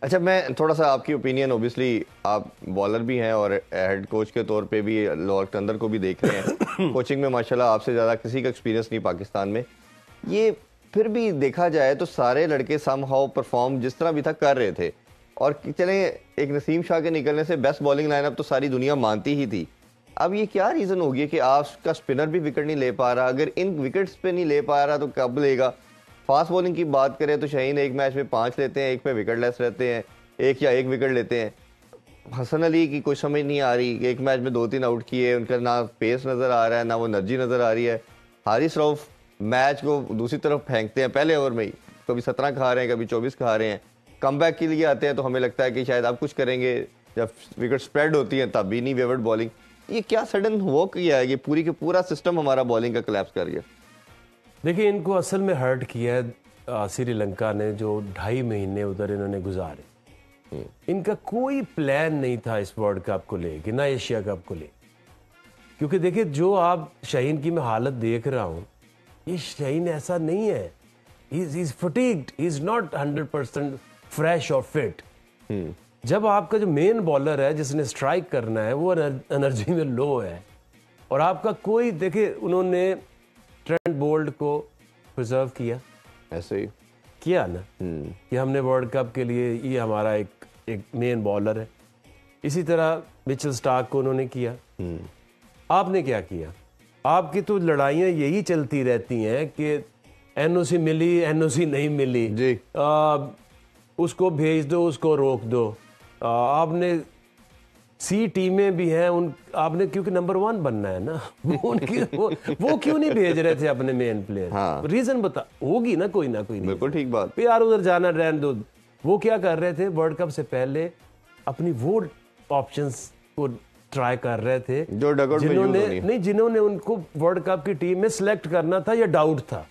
अच्छा, मैं थोड़ा सा आपकी ओपिनियन, ओबियसली आप बॉलर भी हैं और हेड कोच के तौर पे भी लॉर्ड टंडर को भी देख रहे हैं। कोचिंग में माशाल्लाह आपसे ज़्यादा किसी का एक्सपीरियंस नहीं पाकिस्तान में। ये फिर भी देखा जाए तो सारे लड़के सम हाउ परफॉर्म जिस तरह अभी तक कर रहे थे, और चले एक नसीम शाह के निकलने से बेस्ट बॉलिंग लाइनअप तो सारी दुनिया मानती ही थी। अब ये क्या रीज़न हो गया कि आपका स्पिनर भी विकेट नहीं ले पा रहा? अगर इन विकेट्स पे नहीं ले पा रहा तो कब लेगा? फास्ट बॉलिंग की बात करें तो शाहीन एक मैच में 5 लेते हैं, एक पे विकेट लेस रहते हैं, एक या एक विकेट लेते हैं। हसन अली की कोई समझ नहीं आ रही कि एक मैच में 2-3 आउट किए, उनका ना पेस नज़र आ रहा है ना वो एनर्जी नज़र आ रही है। हारिस रऊफ मैच को दूसरी तरफ फेंकते हैं पहले ओवर में ही, कभी 17 खा रहे हैं, कभी 24 खा रहे हैं। कम बैक के लिए आते हैं तो हमें लगता है कि शायद आप कुछ करेंगे, जब विकेट स्प्रेड होती है तब भी नहीं वेवर्ड बॉलिंग। ये क्या सडन हो गया है? ये पूरी के पूरा सिस्टम हमारा बॉलिंग का कोलैप्स कर गया। देखिए, इनको असल में हर्ट किया है श्रीलंका ने, जो 2.5 महीने उधर इन्होंने गुजारे। इनका कोई प्लान नहीं था इस वर्ल्ड कप को लेके, ना एशिया कप को लेके। क्योंकि देखिए, जो आप शाहीन की मैं हालत देख रहा हूँ, ये शाहीन ऐसा नहीं है। he's fatigued, he's not 100% fresh और फिट। जब आपका जो मेन बॉलर है जिसने स्ट्राइक करना है वो एनर्जी में लो है, और आपका कोई, देखिए उन्होंने ट्रेंट बोल्ट को प्रिजर्व किया, ऐसे ही किया ना कि हमने वर्ल्ड कप के लिए ये हमारा एक मेन बॉलर है। इसी तरह मिचेल स्टार्क को उन्होंने किया। आपने क्या किया? आपकी तो लड़ाइयाँ यही चलती रहती हैं कि एनओसी मिली, एनओसी नहीं मिली जी। उसको भेज दो, उसको रोक दो। आपने सी टीमें भी हैं उन, आपने क्योंकि नंबर 1 बनना है ना उनकी वो क्यों नहीं भेज रहे थे अपने मेन प्लेयर? हाँ। रीजन बता, होगी ना कोई बिल्कुल ठीक बात। यार उधर जाना रहने दो। वो क्या कर रहे थे वर्ल्ड कप से पहले? अपनी वो ऑप्शंस को ट्राई कर रहे थे जो डगआउट में यूज होनी है। जिन्होंने उनको वर्ल्ड कप की टीम में सिलेक्ट करना था या डाउट था।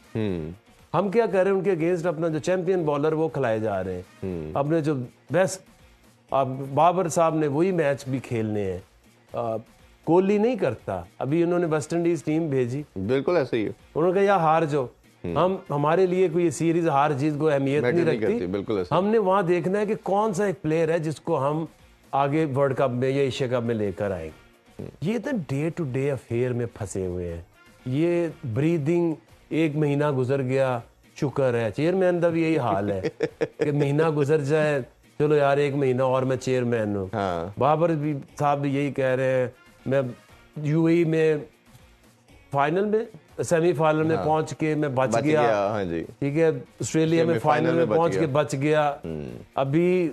हम क्या कर रहे हैं? उनके अगेंस्ट अपना जो चैंपियन बॉलर वो खिलाए जा रहे हैं। अपने जो बेस्ट, अब बाबर साहब ने वही मैच भी खेलने हैं। कोहली नहीं करता। अभी उन्होंने वेस्ट इंडीज टीम भेजी, बिल्कुल ऐसे ही है। उन्होंने कहा यार हार जाओ, हम हमारे लिए कोई सीरीज हार जीत को अहमियत नहीं रखती। बिल्कुल ऐसे। हमने वहां देखना है कि कौन सा एक प्लेयर है जिसको हम आगे वर्ल्ड कप में या एशिया कप में लेकर आएंगे। ये तो डे टू डे अफेयर में फंसे हुए हैं। ये ब्रीदिंग, 1 महीना गुजर गया, शुक्र है। चेयरमैन का भी यही हाल है कि महीना गुजर जाए, चलो यार 1 महीना और मैं चेयरमैन हूँ। हाँ। बाबर भी साहब भी यही कह रहे हैं, मैं यूएई में फाइनल में, सेमीफाइनल में पहुंच के मैं बच गया। हाँ जी। ठीक है, ऑस्ट्रेलिया में फाइनल में पहुंच के बच गया। अभी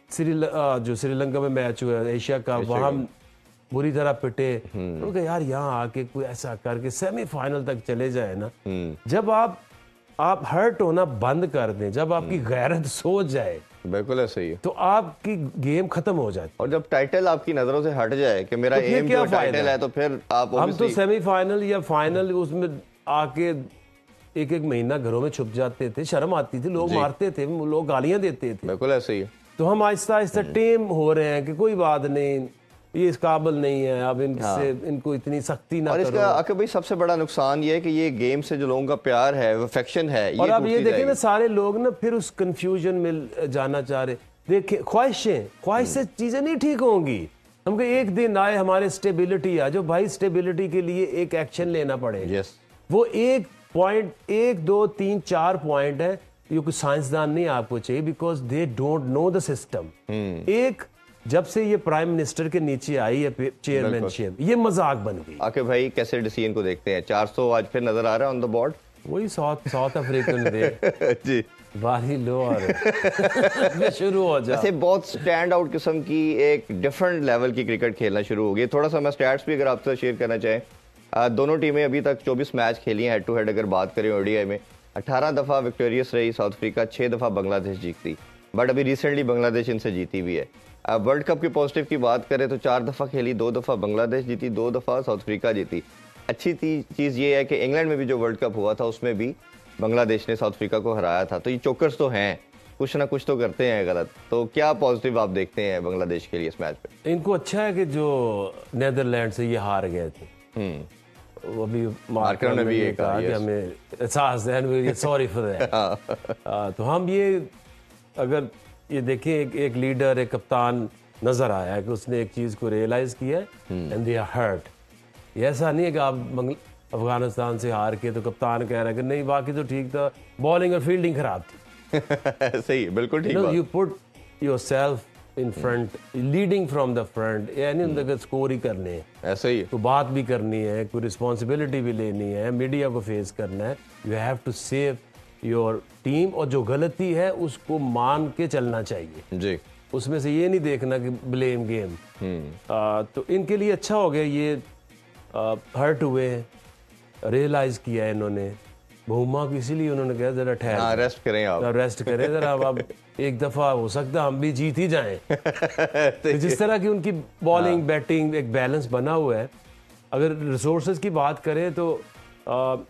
जो श्रीलंका में मैच हुआ एशिया का, वहां बुरी तरह पिटे। उनका यार यहाँ आके कोई ऐसा करके सेमीफाइनल तक चले जाए ना। जब आप हर्ट होना बंद कर दें, जब आपकी गैरत सो जाए, बिल्कुल ऐसे ही है, तो आपकी गेम खत्म हो जाती है। और जब टाइटल आपकी नजरों से हट जाए कि मेरा एम जो टाइटल है, तो फिर आप हम तो सेमीफाइनल या फाइनल उसमें आके 1-1 महीना घरों में छुप जाते थे, शर्म आती थी, लोग मारते थे, लोग गालियां देते थे। बिल्कुल ऐसे ही है। तो हम आहिस्ता आहिस्ता टेम हो रहे हैं कि कोई बात नहीं, ये इस काबिल नहीं है, अब इनसे इनको इतनी सख्ती ना और करो। इसका आके भाई सबसे बड़ा नुकसान ये है कि ये गेम से जो लोगों का प्यार है, अफेक्शन है, और अब ये देखें ना, सारे लोग ना फिर उस कंफ्यूजन में जाना चाह रहे। देखिए, ख्वाहिश से चीजें नहीं ठीक होंगी। हमको एक दिन आए, हमारे स्टेबिलिटी आ, जो भाई स्टेबिलिटी के लिए एक एक्शन लेना पड़ेगा। वो 1 पॉइंट, 1, 2, 3, 4 पॉइंट है। ये कोई साइंसदान नहीं आपको चाहिए, because they don't know the system. एक जब से ये प्राइम मिनिस्टर के नीचे आई है चेयरमैनशिप, ये मजाक बन गई। आके भाई कैसे डिसीजन को देखते हैं? 400 आज फिर नजर आ रहा है ऑन द बोर्ड। वही साउथ अफ्रीकन जी, बारी लो और शुरू हो जाए। ऐसे बहुत स्टैंड आउट किस्म की एक डिफरेंट लेवल की क्रिकेट खेलना शुरू हो गई। थोड़ा सा मैं स्टैट्स भी अगर आपसे शेयर करना चाहें, दोनों टीमें अभी तक 24 मैच खेली हैं हेड टू हेड। अगर बात करें ओडीआई में 18 दफा विक्टोरियस रही साउथ अफ्रीका, 6 दफा बांग्लादेश जीती, बट अभी रिसेंटली बांग्लादेश इनसे जीती भी है। वर्ल्ड कप के पॉजिटिव की बात करें तो 4 दफा खेली, 2 दफा बांग्लादेश जीती, 2 दफा साउथ अफ्रीका जीती। अच्छी चीज़ ये है कि इंग्लैंड में भी जो वर्ल्ड कप हुआ था उसमें भी बांग्लादेश ने साउथ अफ्रीका को हराया था। तो ये चोकर्स तो हैं, कुछ ना कुछ तो करते हैं गलत। तो क्या पॉजिटिव आप देखते हैं बांग्लादेश के लिए इस मैच पे? इनको अच्छा है कि जो नेदरलैंड से ये हार गए थे। वो अभी मार्कर ने भी ये कहा कि हमें एहसास है, सॉरी फॉर दैट। तो हम ये अगर ये देखिए एक लीडर, एक कप्तान नजर आया है कि उसने एक चीज को रियलाइज किया एंड दे आर हर्ट। ये ऐसा नहीं है कि आप अफगानिस्तान से हार के तो कप्तान कह रहा है कि नहीं बाकी तो ठीक था, बॉलिंग और फील्डिंग खराब थी। सही, बिल्कुल ठीक बात। You put yourself in front, leading from the front, यानी उनके स्कोर ही करने हैं, ऐसे ही तो बात भी करनी है, कोई रिस्पॉन्सिबिलिटी भी लेनी है, मीडिया को फेस करना है। You have to save your team, और जो गलती है उसको मान के चलना चाहिए जी। उसमें से ये नहीं देखना कि ब्लेम गेम। तो इनके लिए अच्छा हो गया ये हर्ट हुए, रियलाइज किया है इन्होंने। बहुमा को इसीलिए उन्होंने कहा जरा ठहर, रेस्ट करें आप, रेस्ट करें जरा। अब एक दफा हो सकता है हम भी जीत ही जाएं। तो जिस तरह की उनकी बॉलिंग बैटिंग एक बैलेंस बना हुआ है। अगर रिसोर्सेज की बात करें तो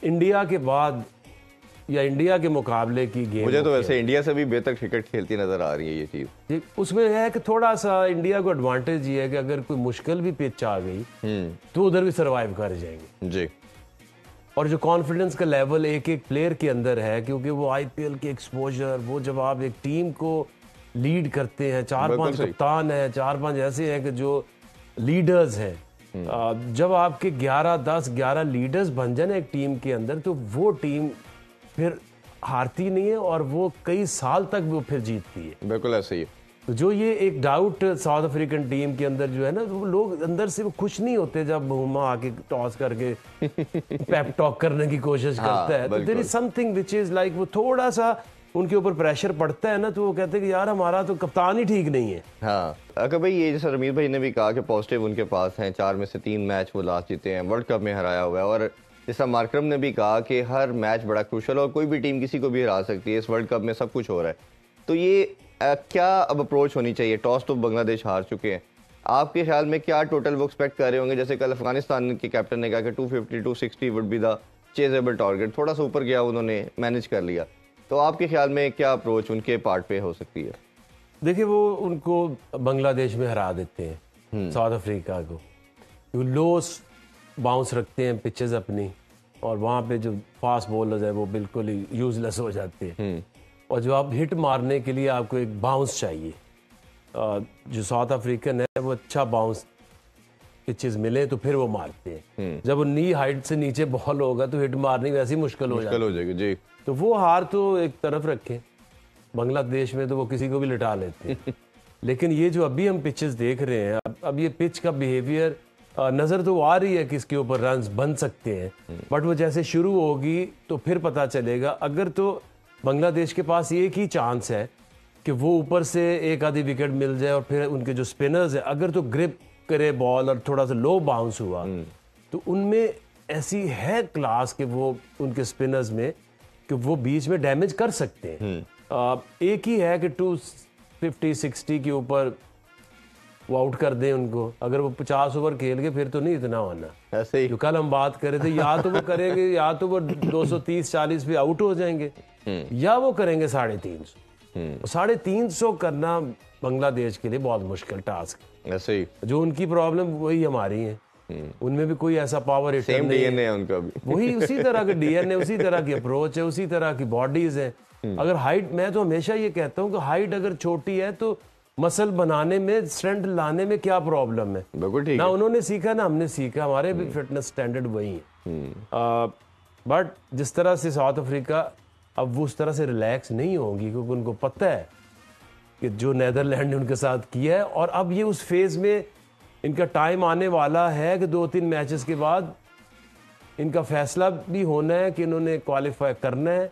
इंडिया के बाद या इंडिया के मुकाबले की गेम, मुझे तो वैसे इंडिया से भी बेहतर क्रिकेट खेलती नजर आ रही है ये चीज। उसमें है कि थोड़ा सा इंडिया को एडवांटेज ये है कि अगर कोई मुश्किल भी पिच आ गई तो उधर भी सरवाइव कर जाएंगे जी। और जो कॉन्फिडेंस का लेवल एक एक प्लेयर के अंदर है, क्योंकि वो आईपीएल के एक्सपोजर, वो जब आप एक टीम को लीड करते हैं, 4-5 कप्तान हैं, 4-5 ऐसे हैं कि जो लीडर्स हैं, जब आपके 11 लीडर्स बन जाए ना एक टीम के अंदर, तो वो टीम फिर हारती नहीं है और वो कई साल तक वो फिर जीतती है। बिल्कुल ऐसे ही है। तो जो ये एक डाउट साउथ अफ्रीकन टीम के अंदर जो है ना, वो लोग अंदर से वो खुश नहीं होते जब बहुमा आके टॉस करके पेप टॉक करने की कोशिश करता है। तो there is something which is like, वो थोड़ा सा उनके ऊपर प्रेशर पड़ता है ना, तो वो कहते हैं कि यार हमारा तो कप्तान ही ठीक नहीं है। हाँ, अगर भाई ये जैसे रमीर भाई ने भी कहा कि पॉजिटिव उनके पास हैं, 4 में से 3 मैच वो लास्ट जीते हैं, वर्ल्ड कप में हराया हुआ है, और जैसा मार्करम ने भी कहा कि हर मैच बड़ा क्रूशल और कोई भी टीम किसी को भी हरा सकती है, इस वर्ल्ड कप में सब कुछ हो रहा है। तो ये क्या अब अप्रोच होनी चाहिए? टॉस तो बांग्लादेश हार चुके हैं, आपके ख्याल में क्या टोटल वो एक्सपेक्ट कर रहे होंगे? जैसे कल अफगानिस्तान के कैप्टन ने कहा कि 250 260 would be the chasable target, थोड़ा सा ऊपर गया, उन्होंने मैनेज कर लिया। तो आपके ख्याल में क्या अप्रोच उनके पार्ट पे हो सकती है? देखिए, वो उनको बांग्लादेश में हरा देते हैं, साउथ अफ्रीका को। वो लो बाउंस रखते हैं पिचेस अपनी, और वहाँ पे जो फास्ट बॉलर्स है वो बिल्कुल ही यूजलेस हो जाते हैं। और जो आप हिट मारने के लिए आपको एक बाउंस चाहिए, जो साउथ अफ्रीकन है वो अच्छा बाउंस पिचेस मिले तो फिर वो मारते हैं। जब वो नी हाइट से नीचे बॉल होगा तो हिट मारनी वैसे ही मुश्किल हो जाएगी जी। तो वो हार तो एक तरफ रखें, बांग्लादेश में तो वो किसी को भी लिटा लेते हैं। लेकिन ये जो अभी हम पिचेस देख रहे हैं, अब ये पिच का बिहेवियर नजर तो आ रही है कि इसके ऊपर रन्स बन सकते हैं, बट वो जैसे शुरू होगी तो फिर पता चलेगा। अगर तो बांग्लादेश के पास एक ही चांस है कि वो ऊपर से एक आधी विकेट मिल जाए, और फिर उनके जो स्पिनर्स है अगर तो ग्रिप करे बॉल और थोड़ा सा लो बाउंस हुआ, तो उनमें ऐसी है क्लास कि वो उनके स्पिनर्स में कि वो बीच में डैमेज कर सकते हैं। एक ही है कि 250-60 के ऊपर वो आउट कर दें उनको। अगर वो 50 ओवर खेल के फिर तो नहीं इतना होना ऐसे ही। जो कल हम बात कर रहे थे, या तो वो करेंगे, या तो वो 230-40 पे आउट हो जाएंगे, या वो करेंगे 350। 350 करना बांग्लादेश के लिए बहुत मुश्किल टास्क। ऐसे ही जो उनकी प्रॉब्लम वही हमारी है, उनमें भी कोई ऐसा पावर हिटर नहीं डीएनए है उनका भी। वही उसी तरह का डीएनए, उसी तरह की अप्रोच है, उसी तरह की बॉडीज है। अगर हाइट, मैं तो हमेशा ये कहता हूँ कि हाइट अगर छोटी है तो मसल बनाने में, स्ट्रेंथ लाने में क्या प्रॉब्लम है? बिल्कुल ठीक ना है। उन्होंने सीखा ना हमने सीखा, हमारे भी फिटनेस स्टैंडर्ड वही है। बट जिस तरह से साउथ अफ्रीका अब वो उस तरह से रिलैक्स नहीं होंगी, क्योंकि उनको पता है कि जो नेदरलैंड ने उनके साथ किया है, और अब ये उस फेज में इनका टाइम आने वाला है कि 2-3 मैचेस के बाद इनका फैसला भी होना है कि इन्होंने क्वालिफाई करना है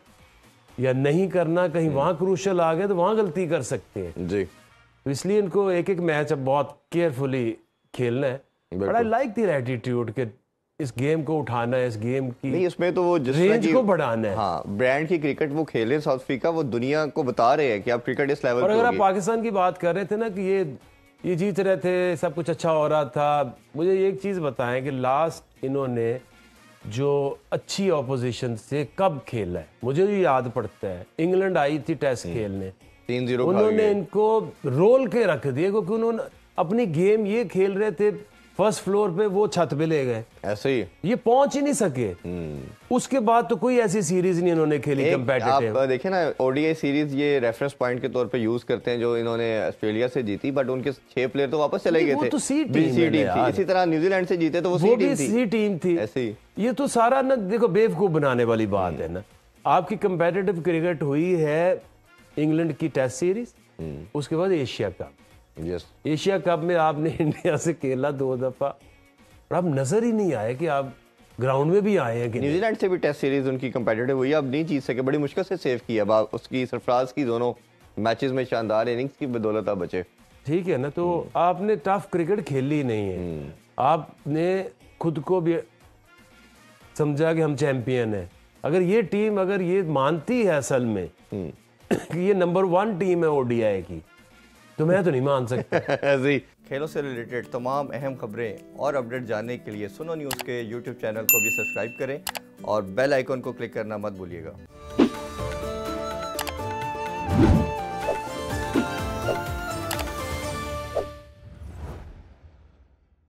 या नहीं करना। कहीं वहां क्रूशल आ गए तो वहां गलती कर सकते हैं जी। तो इसलिए इनको एक एक मैच अब बहुत केयरफुली खेलना है। But I like their attitude कि इस गेम को उठाना है, इस गेम की नहीं, इसमें तो वो जिस रेंज को बढ़ाना है। हाँ, ब्रांड की क्रिकेट वो खेले साउथ अफ्रीका, वो दुनिया को बता रहे हैं कि आप क्रिकेट इस लेवल और पे अगर आप होगी। पाकिस्तान की बात कर रहे थे ना कि ये जीत रहे थे, सब कुछ अच्छा हो रहा था, मुझे एक चीज बताएं कि लास्ट इन्होंने जो अच्छी ऑपोजिशन से कब खेला है, मुझे भी याद पड़ता है इंग्लैंड आई थी टेस्ट खेलने, 3-0 उन्होंने इनको रोल के रख दिए, क्योंकि उन्होंने अपनी गेम ये खेल रहे थे फर्स्ट फ्लोर पे, वो छत पे ले गए, ऐसे ही ये पहुंच ही नहीं सके। उसके बाद तो कोई ऐसी सीरीज नहीं इन्होंने खेली कंपेटिटिव। आप देखें ना, ओडीआई सीरीज ये रेफरेंस पॉइंट के तौर पे यूज करते हैं, जो इन्होंने ऑस्ट्रेलिया से जीती, बट उनके 6 प्लेयर तो वापस चले गए थे। तो सी टीम थी। इसी तरह न्यूजीलैंड से जीते तो वो सी टीम थी। ऐसे ही ये तो सारा ना देखो बेवकूफ बनाने वाली बात है ना। आपकी कंपेटिटिव क्रिकेट हुई है इंग्लैंड की टेस्ट सीरीज, उसके बाद Asia cup. Yes, Asia cup में आपने इंडिया से खेला 2 दफा, और अब नजर ही नहीं आया कि आप ग्राउंड में भी आए हैं कि न्यूजीलैंड से भी टेस्ट सीरीज उनकी कंपेटिटिव हुई, अब नहीं जीत सके, बड़ी मुश्किल से सेव किया। उसकी सरफराज की दोनों मैचेस में शानदार इनिंग्स की बदौलत आप बचे। ठीक है ना, तो आपने टफ क्रिकेट खेली नहीं है, आपने खुद को भी समझा कि हम चैंपियन है। अगर ये टीम अगर ये मानती है असल में कि ये नंबर 1 टीम है ओडीआई की, तो मैं तो नहीं मान सकता। ऐसे ही खेलों से रिलेटेड तमाम अहम खबरें और अपडेट जानने के लिए सुनो न्यूज़ के यूट्यूब चैनल को भी सब्सक्राइब करें और बेल आइकन को क्लिक करना मत भूलिएगा।